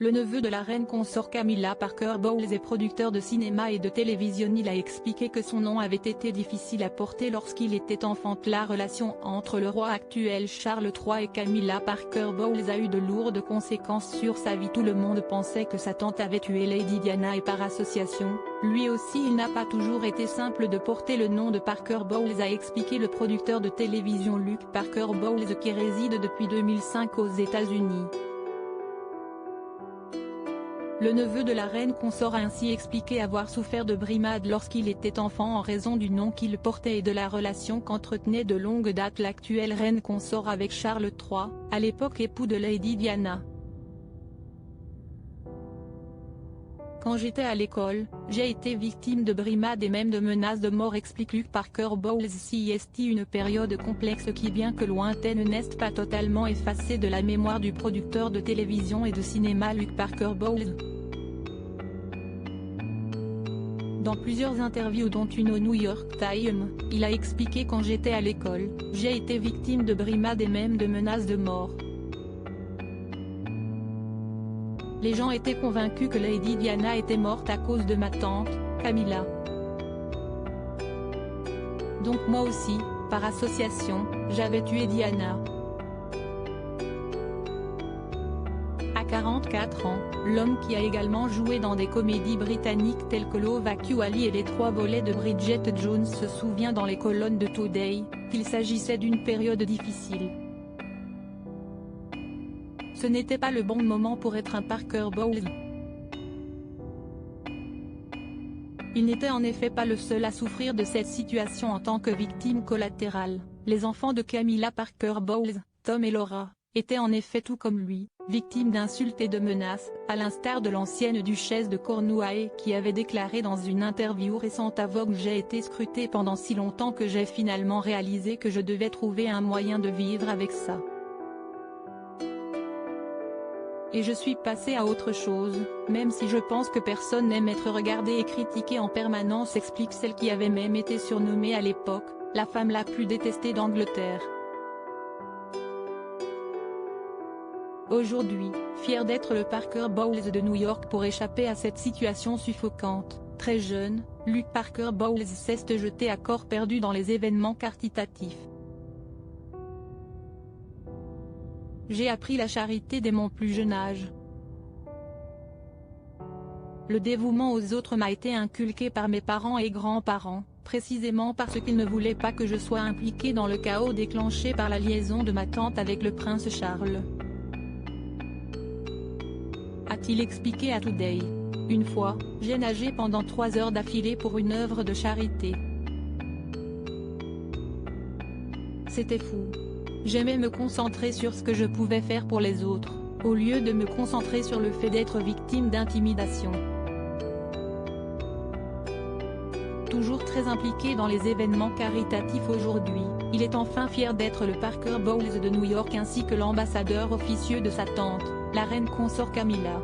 Le neveu de la reine consort Camilla Parker Bowles est producteur de cinéma et de télévision. Il a expliqué que son nom avait été difficile à porter lorsqu'il était enfant. La relation entre le roi actuel Charles III et Camilla Parker Bowles a eu de lourdes conséquences sur sa vie. Tout le monde pensait que sa tante avait tué Lady Diana et par association, lui aussi il n'a pas toujours été simple de porter le nom de Parker Bowles, a expliqué le producteur de télévision Luke Parker Bowles qui réside depuis 2005 aux États-Unis. Le neveu de la reine consort a ainsi expliqué avoir souffert de brimades lorsqu'il était enfant en raison du nom qu'il portait et de la relation qu'entretenait de longue date l'actuelle reine consort avec Charles III, à l'époque époux de Lady Diana. Quand j'étais à l'école, j'ai été victime de brimades et même de menaces de mort, explique Luke Parker Bowles. C'est une période complexe qui, bien que lointaine, n'est pas totalement effacée de la mémoire du producteur de télévision et de cinéma Luke Parker Bowles. Dans plusieurs interviews dont une au New York Times, il a expliqué: quand j'étais à l'école, j'ai été victime de brimades et même de menaces de mort. Les gens étaient convaincus que Lady Diana était morte à cause de ma tante, Camilla. Donc moi aussi, par association, j'avais tué Diana. À 44 ans, l'homme qui a également joué dans des comédies britanniques telles que Love Actually et les 3 volets de Bridget Jones se souvient dans les colonnes de Today, qu'il s'agissait d'une période difficile. Ce n'était pas le bon moment pour être un Parker Bowles. Il n'était en effet pas le seul à souffrir de cette situation en tant que victime collatérale. Les enfants de Camilla Parker Bowles, Tom et Laura, étaient en effet tout comme lui, victimes d'insultes et de menaces, à l'instar de l'ancienne duchesse de Cornouailles qui avait déclaré dans une interview récente à Vogue: j'ai été scrutée pendant si longtemps que j'ai finalement réalisé que je devais trouver un moyen de vivre avec ça. Et je suis passée à autre chose, même si je pense que personne n'aime être regardé et critiqué en permanence, explique celle qui avait même été surnommée à l'époque, la femme la plus détestée d'Angleterre. Aujourd'hui, fier d'être le Parker Bowles de New York pour échapper à cette situation suffocante, très jeune, Luke Parker Bowles s'est jeté à corps perdu dans les événements caritatifs. J'ai appris la charité dès mon plus jeune âge. Le dévouement aux autres m'a été inculqué par mes parents et grands-parents, précisément parce qu'ils ne voulaient pas que je sois impliqué dans le chaos déclenché par la liaison de ma tante avec le prince Charles. A-t-il expliqué à Today. Une fois, j'ai nagé pendant 3 heures d'affilée pour une œuvre de charité. C'était fou. J'aimais me concentrer sur ce que je pouvais faire pour les autres, au lieu de me concentrer sur le fait d'être victime d'intimidation. Toujours très impliqué dans les événements caritatifs aujourd'hui, il est enfin fier d'être le Parker Bowles de New York ainsi que l'ambassadeur officieux de sa tante, la reine consort Camilla.